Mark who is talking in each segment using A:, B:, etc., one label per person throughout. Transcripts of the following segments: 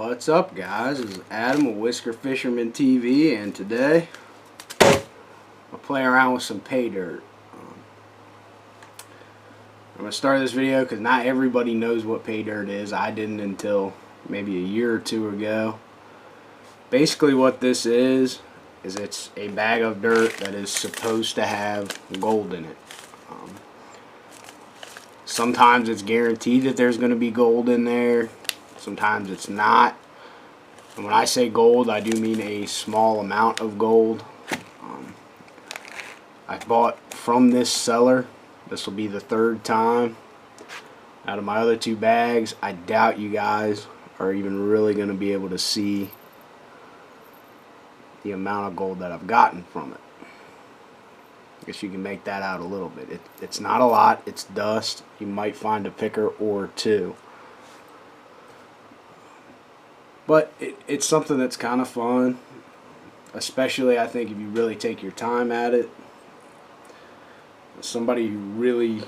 A: What's up, guys? This is Adam with Whisker Fisherman TV, and today I'll play around with some pay dirt. I'm going to start this video because not everybody knows what pay dirt is. I didn't until maybe a year or two ago. Basically what this is it's a bag of dirt that is supposed to have gold in it. Sometimes it's guaranteed that there's going to be gold in there. Sometimes it's not. And when I say gold, I do mean a small amount of gold. I bought from this seller. This will be the third time. Out of my other two bags, I doubt you guys are even really going to be able to see the amount of gold that I've gotten from it. I guess you can make that out a little bit. It's not a lot. It's dust. You might find a picker or two. But it's something that's kind of fun. Especially, I think, if you really take your time at it. Somebody who really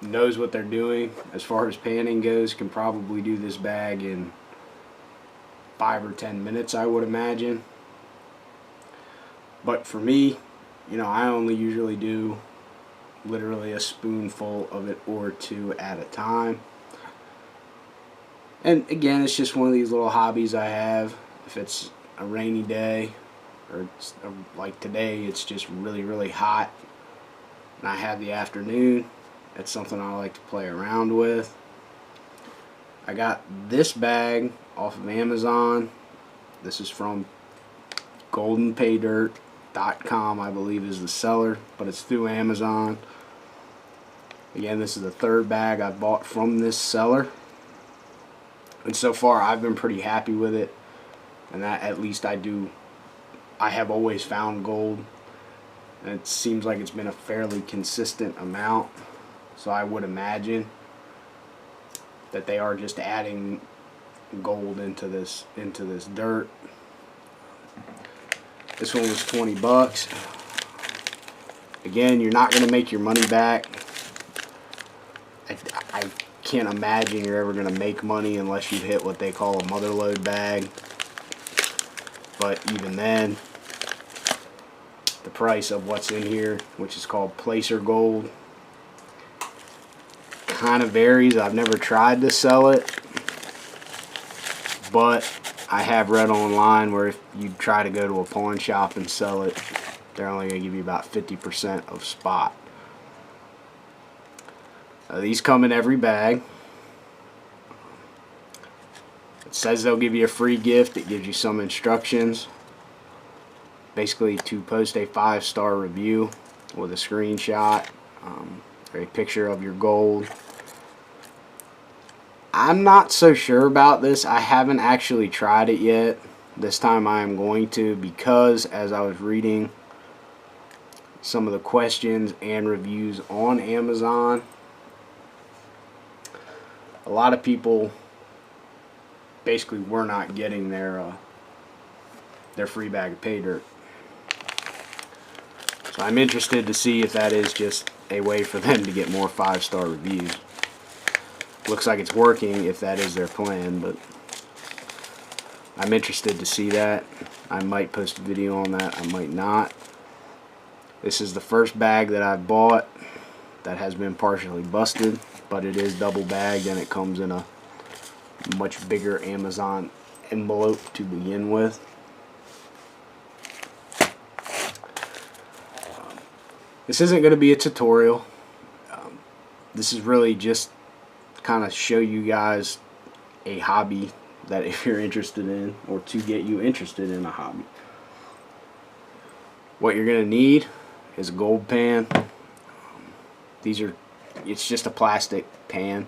A: knows what they're doing as far as panning goes can probably do this bag in 5 or 10 minutes, I would imagine. But for me, you know, I only usually do literally a spoonful of it or two at a time. And again, it's just one of these little hobbies I have. If it's a rainy day, or it's, like today, it's just really hot, and I have the afternoon, it's something I like to play around with. I got this bag off of Amazon. This is from dirt.I, I believe is the seller, but it's through Amazon. Again, this is the third bag I bought from this seller, and so far I've been pretty happy with it. And that, at least I have always found gold, and it seems like it's been a fairly consistent amount. So I would imagine that they are just adding gold into this dirt. This one was 20 bucks. Again, you're not going to make your money back. I can't imagine you're ever going to make money unless you hit what they call a mother lode bag. But even then, the price of what's in here, which is called placer gold, kind of varies. I've never tried to sell it, but I have read online where if you try to go to a pawn shop and sell it, they're only going to give you about 50% of spot. These come in every bag. It says they'll give you a free gift. It gives you some instructions, basically to post a 5-star review with a screenshot or a picture of your gold. I'm not so sure about this. I haven't actually tried it yet. This time I am going to, because as I was reading some of the questions and reviews on Amazon, a lot of people basically were not getting their free bag of pay dirt. So I'm interested to see if that is just a way for them to get more 5-star reviews. Looks like it's working if that is their plan, but I'm interested to see that. I might post a video on that, I might not. This is the first bag that I've bought that has been partially busted, but it is double bagged and it comes in a much bigger Amazon envelope to begin with. This isn't going to be a tutorial. This is really just kind of show you guys a hobby that if you're interested in, or to get you interested in a hobby. What you're going to need is a gold pan. It's just a plastic pan.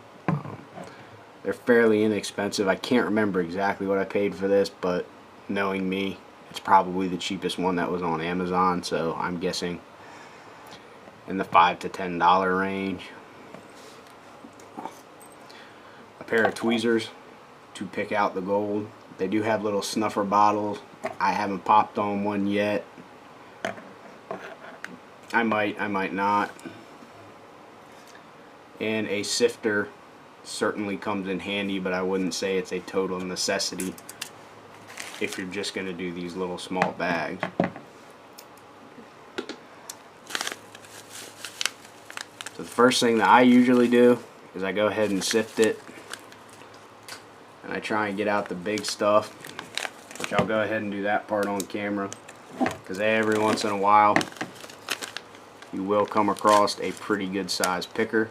A: They're fairly inexpensive. I can't remember exactly what I paid for this, but knowing me, it's probably the cheapest one that was on Amazon, so I'm guessing in the $5 to $10 range. A pair of tweezers to pick out the gold. They do have little snuffer bottles. I haven't popped on one yet. I might not. And a sifter certainly comes in handy, but I wouldn't say it's a total necessity if you're just going to do these little small bags. So the first thing that I usually do is I go ahead and sift it, and I try and get out the big stuff, which I'll go ahead and do that part on camera, because every once in a while you will come across a pretty good size picker,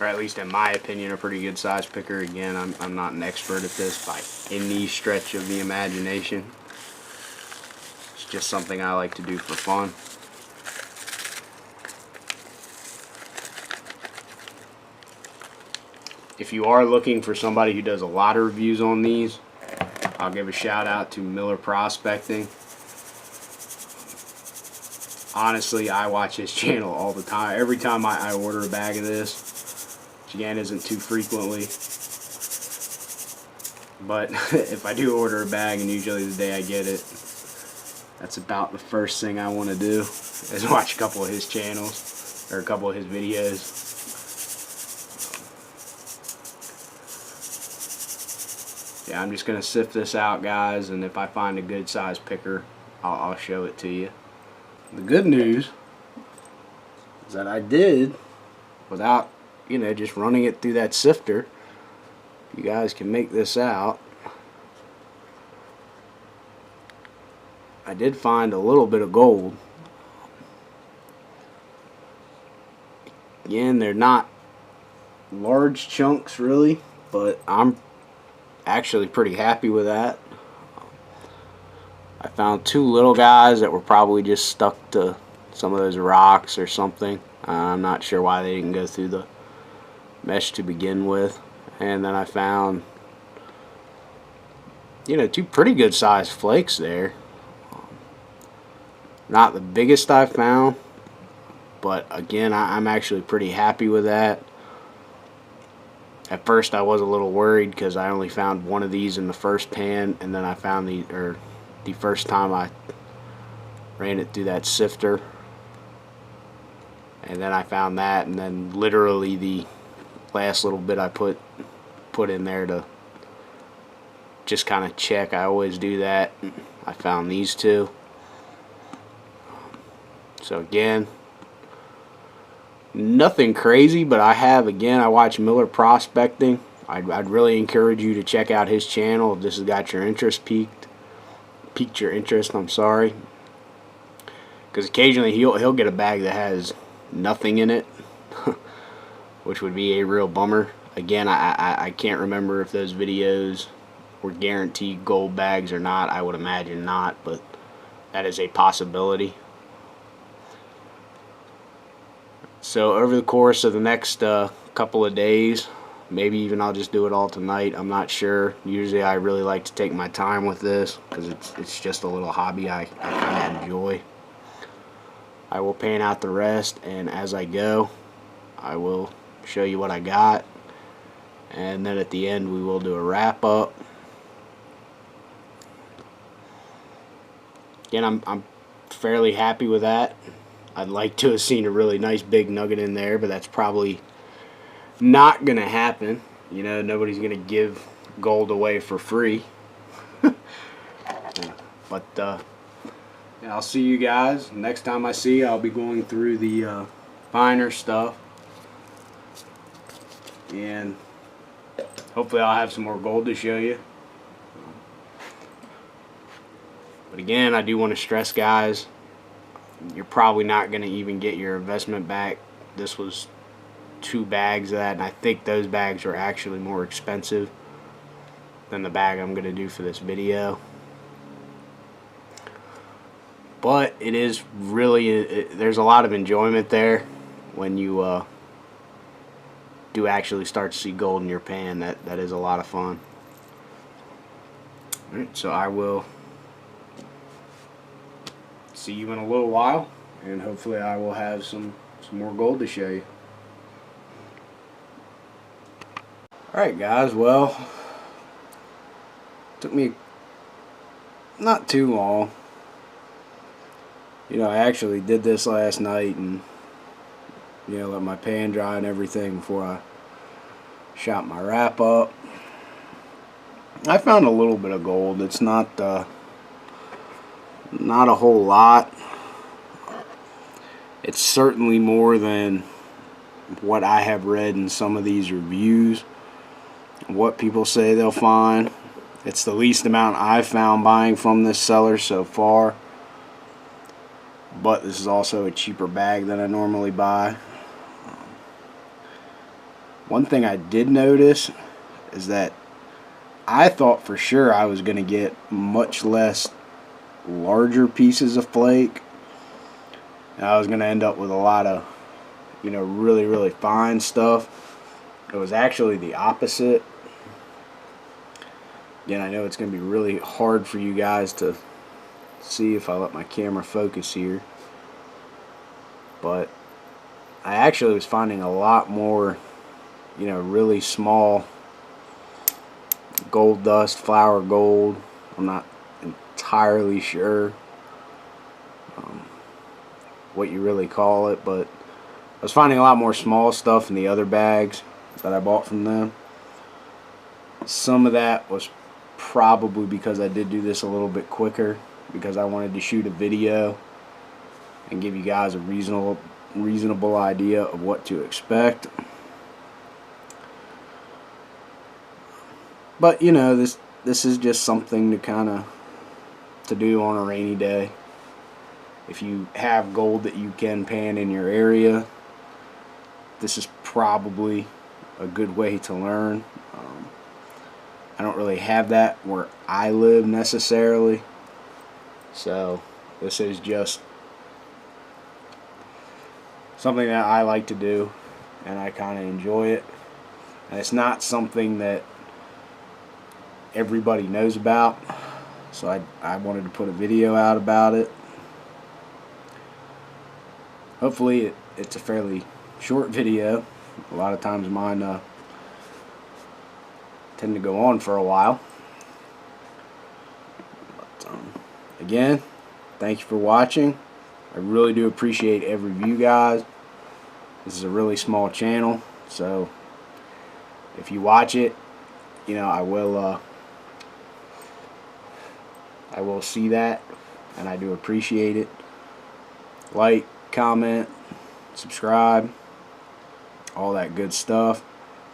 A: or at least in my opinion a pretty good size picker. Again, I'm not an expert at this by any stretch of the imagination. It's just something I like to do for fun. If you are looking for somebody who does a lot of reviews on these, I'll give a shout out to Miller Prospecting. Honestly, I watch his channel all the time. Every time I order a bag of this, which again isn't too frequently, but if I do order a bag, and usually the day I get it, that's about the first thing I want to do, is watch a couple of his channels, or a couple of his videos. Yeah, I'm just going to sift this out, guys, and if I find a good size picker, I'll show it to you. The good news is that I did, without, you know, just running it through that sifter, you guys can make this out. I did find a little bit of gold. Again, they're not large chunks really, but I'm actually pretty happy with that. I found two little guys that were probably just stuck to some of those rocks or something. I'm not sure why they didn't go through the mesh to begin with. And then I found, you know, two pretty good sized flakes there. Not the biggest I found, but again, I'm actually pretty happy with that. At first I was a little worried because I only found one of these in the first pan, and then I found the first time I ran it through that sifter, and then I found that, and then literally the last little bit I put in there to just kind of check. I always do that. I found these two. So again, nothing crazy, but I watch Miller Prospecting. I'd really encourage you to check out his channel if this has got your interest piqued your interest, I'm sorry. Because occasionally he'll get a bag that has nothing in it, which would be a real bummer. Again, I can't remember if those videos were guaranteed gold bags or not. I would imagine not, but that is a possibility. So over the course of the next couple of days, maybe even I'll just do it all tonight, I'm not sure. Usually I really like to take my time with this because it's just a little hobby I kind of enjoy. I will pan out the rest, and as I go I will show you what I got, and then at the end we will do a wrap up. Again, I'm fairly happy with that. I'd like to have seen a really nice big nugget in there, but that's probably not going to happen. You know, nobody's going to give gold away for free. But yeah, I'll see you guys. Next time I see you, I'll be going through the finer stuff. And hopefully I'll have some more gold to show you. But again, I do want to stress, guys, you're probably not going to even get your investment back. This was 2 bags of that, and I think those bags are actually more expensive than the bag I'm going to do for this video. But it is really, there's a lot of enjoyment there when you do actually start to see gold in your pan. That is a lot of fun. Alright, so I will see you in a little while, and hopefully I will have some more gold to show you. Alright guys, well, took me not too long. You know, I actually did this last night, and you know, let my pan dry and everything before I shot my wrap up. I found a little bit of gold. It's not a whole lot. It's certainly more than what I have read in some of these reviews, what people say they'll find. It's the least amount I've found buying from this seller so far, but this is also a cheaper bag than I normally buy. One thing I did notice is that I thought for sure I was going to get much less larger pieces of flake, and I was going to end up with a lot of, you know, really fine stuff. It was actually the opposite. Again, I know it's going to be really hard for you guys to see if I let my camera focus here, but I actually was finding a lot more, you know, really small gold dust, flour gold. I'm not entirely sure what you really call it, but I was finding a lot more small stuff in the other bags that I bought from them. Some of that was probably because I did do this a little bit quicker, because I wanted to shoot a video and give you guys a reasonable idea of what to expect. But you know, this is just something to kind of do on a rainy day. If you have gold that you can pan in your area, this is probably a good way to learn. I don't really have that where I live necessarily, so this is just something that I like to do, and I kind of enjoy it. And it's not something that everybody knows about, so I wanted to put a video out about it. Hopefully it's a fairly short video. A lot of times mine tend to go on for a while. But, again, thank you for watching. I really do appreciate every view, guys. This is a really small channel, so if you watch it, you know, I will see that, and I do appreciate it. Like, comment, subscribe, all that good stuff.